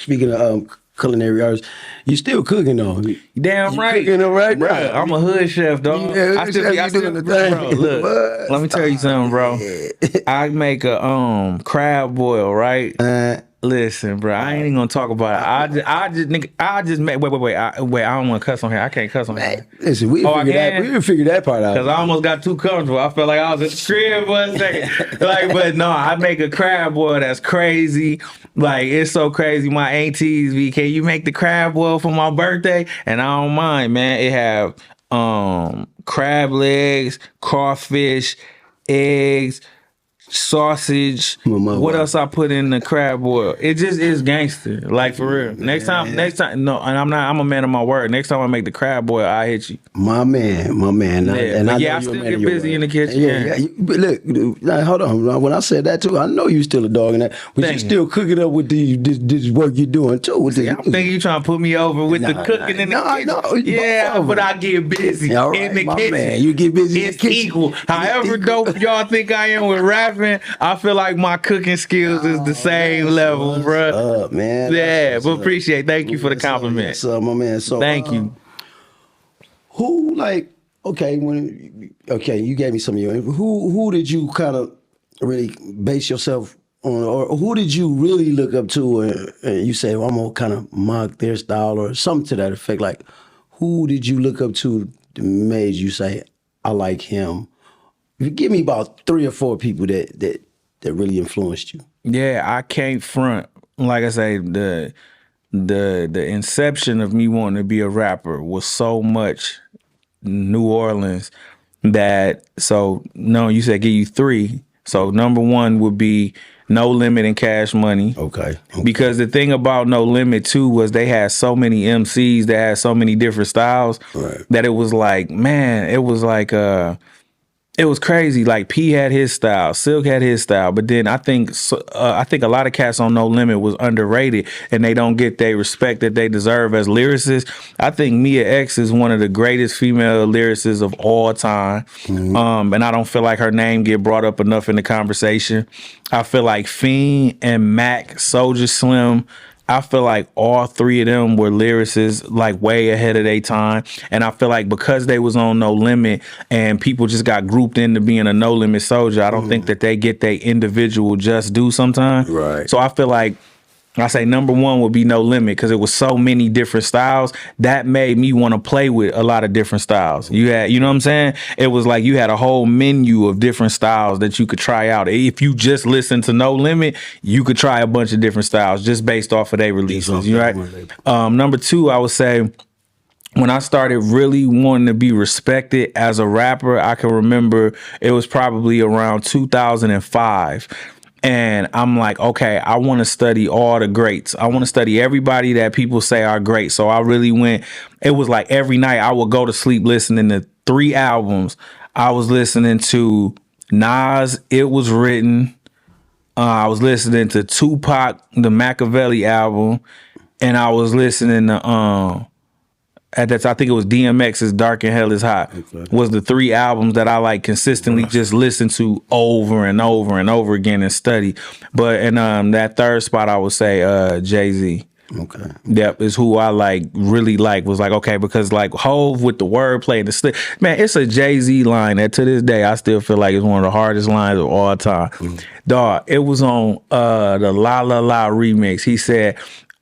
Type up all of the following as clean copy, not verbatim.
speaking of culinary arts, you still cooking though. Damn you right. Cooking right Bro, now. I'm a hood chef, dog. Yeah, I still doing the thing. bro, look, let me tell you something, bro. I make a crab boil, right? Listen, bro, I ain't even gonna talk about it. I just make. Wait. I don't want to cuss on here. I can't cuss on here. Listen, we didn't figure that part out. Cause I almost got too comfortable. I felt like I was at the crib for a second. But no, I make a crab boil that's crazy. Like, it's so crazy. My aunties be, can you make the crab boil for my birthday? And I don't mind, man. It have crab legs, crawfish, eggs, sausage. What else I put in the crab boil? It just is gangster, like for real. Next time, no, and I'm a man of my word. Next time I make the crab boil, I hit you. My man. I still get busy in the kitchen. But look, hold on. When I said that too, I know you still a dog in that, but you still cooking up with this work you're doing too. I'm thinking you trying to put me over with the cooking in the kitchen. No, yeah, but I get busy in the kitchen. Man, you get busy. It's equal. However dope y'all think I am with rapping, I feel like my cooking skills is the same level, bro. Man. Yeah, but appreciate. Thank you for the compliment. So, my man. So, thank you. Who you gave me some of your. Who did you kind of really base yourself on, or who did you really look up to, and you say, well, I'm gonna kind of mock their style or something to that effect? Like, who did you look up to that made you say, I like him? Give me about 3 or 4 people that really influenced you. Yeah, I can't front. Like I say, the inception of me wanting to be a rapper was so much New Orleans that, so no, you said give you 3. So number 1 would be No Limit and Cash Money. Okay. Because the thing about No Limit too was they had so many MCs that had so many different styles that it was like, man, it was like it was crazy. Like P had his style, Silk had his style, but then I think a lot of cats on No Limit was underrated, and they don't get their respect that they deserve as lyricists. I think Mia X is one of the greatest female lyricists of all time, and I don't feel like her name get brought up enough in the conversation. I feel like Fiend and Mac, Soulja Slim, I feel like all 3 of them were lyricists like way ahead of their time. And I feel like because they was on No Limit and people just got grouped into being a No Limit soldier, I don't think that they get their individual just due sometimes. Right. So I feel like I say number 1 would be No Limit because it was so many different styles that made me want to play with a lot of different styles. You know what I'm saying? It was like you had a whole menu of different styles that you could try out. If you just listen to No Limit, you could try a bunch of different styles just based off of their releases. You right? Number 2, I would say, when I started really wanting to be respected as a rapper, I can remember it was probably around 2005. And I'm like, okay, I want to study all the greats. I want to study everybody that people say are great. So I really went, it was like every night I would go to sleep listening to 3 albums. I was listening to Nas, It Was Written. I was listening to Tupac, the Machiavelli album. And I was listening to, at that time, I think it was DMX's Dark and Hell Is Hot, was the 3 albums that I like consistently just listen to over and over and over again and study. But in that 3rd spot, I would say Jay-Z. Okay. Yep, is who I really was like, okay, because like Hove with the wordplay and the man, it's a Jay-Z line that to this day I still feel like it's one of the hardest lines of all time. Dog, it was on the La La La remix. He said,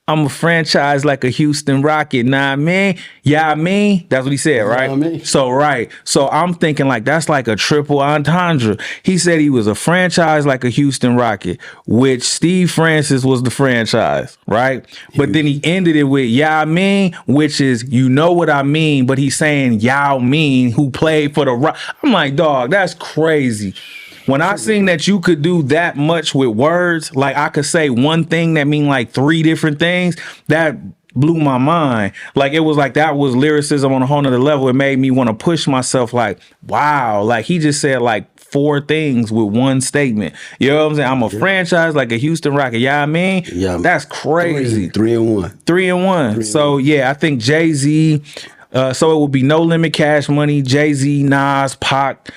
I'm a franchise like a Houston Rocket, nah, I mean? Yeah, I mean? That's what he said, right? I mean. So, right. So I'm thinking like that's like a triple entendre. He said he was a franchise like a Houston Rocket, which Steve Francis was the franchise, right? But then he ended it with Yao Ming, which is, you know what I mean, but he's saying Yao Ming, who played for the Rock. I'm like, dog, that's crazy. When I seen that you could do that much with words, like I could say one thing that mean like 3 different things, that blew my mind. Like it was like that was lyricism on a whole nother level. It made me want to push myself like, wow, like he just said like 4 things with one statement. You know what I'm saying? I'm a franchise like a Houston Rocket. Yeah, I mean? Yeah, that's crazy. 3 and 1. 3 and 1. So yeah, I think Jay-Z, so it would be No Limit, Cash Money, Jay-Z, Nas, Pac,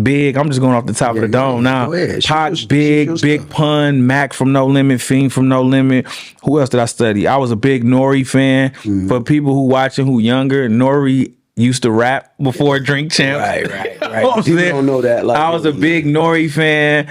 Big. I'm just going off the top of the dome now. Go ahead. Pac, Shoot Big, your Big stuff. Pun, Mac from No Limit, Fiend from No Limit. Who else did I study? I was a big Nori fan. For people who watching who younger, Nori used to rap before Drink Champs. Right. You know what I'm People saying? don't know that. Like, I was a big Nori fan.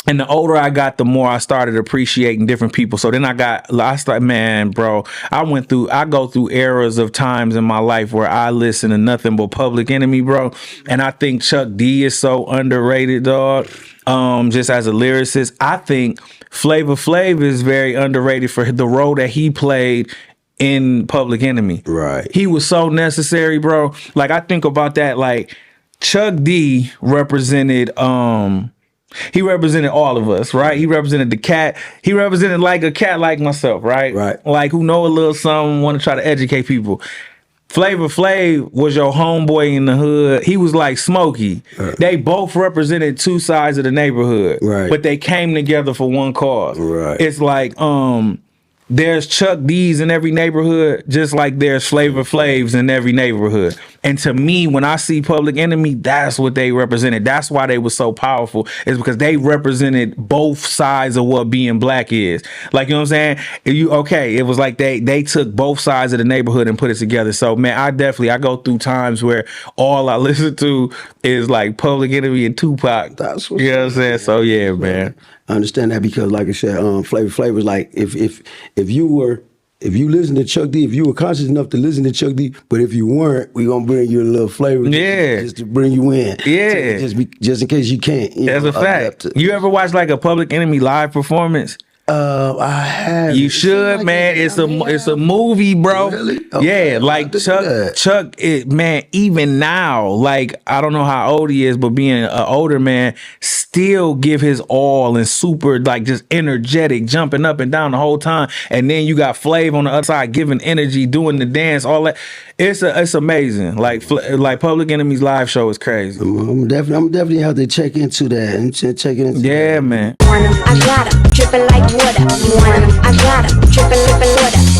And the older I got, the more I started appreciating different people. So then I started, man, bro, I go through eras of times in my life where I listen to nothing but Public Enemy, bro. And I think Chuck D is so underrated, dog. Just as a lyricist, I think Flavor Flav is very underrated for the role that he played in Public Enemy. Right. He was so necessary, bro. Like, I think about that, like, Chuck D represented, he represented all of us, right? He represented the cat. He represented like a cat like myself, right? Right. Like who know a little something, want to try to educate people. Flavor Flav was your homeboy in the hood. He was like Smokey. They both represented two sides of the neighborhood, Right. but they came together for one cause. Right. It's like there's Chuck D's in every neighborhood, just like there's Flavor Flavs in every neighborhood. And to me, when I see Public Enemy, that's what they represented. That's why they were so powerful, is because they represented both sides of what being black is. Like, you know what I'm saying? It was like they took both sides of the neighborhood and put it together. So, man, I go through times where all I listen to is like Public Enemy and Tupac. That's what's you know what I'm saying? So, yeah, man. I understand that because, like I said, Flavor Flav was like, if you listen to Chuck D, if you were conscious enough to listen to Chuck D, but if you weren't, we gonna bring you a little flavor, just to bring you in, just in case you can't. That's a fact. You ever watch like a Public Enemy live performance? I have. You should, like man. It's a movie, bro. Really? Okay. Yeah, like Chuck. Man. Even now, like I don't know how old he is, but being an older man, still give his all and super like just energetic, jumping up and down the whole time. And then you got Flav on the other side giving energy, doing the dance, all that. It's amazing. Like Public Enemy's live show is crazy. I'm definitely have to check into that and check it into. Yeah, man. I got 'em, dripping like water. You want 'em, I got 'em, dripping water.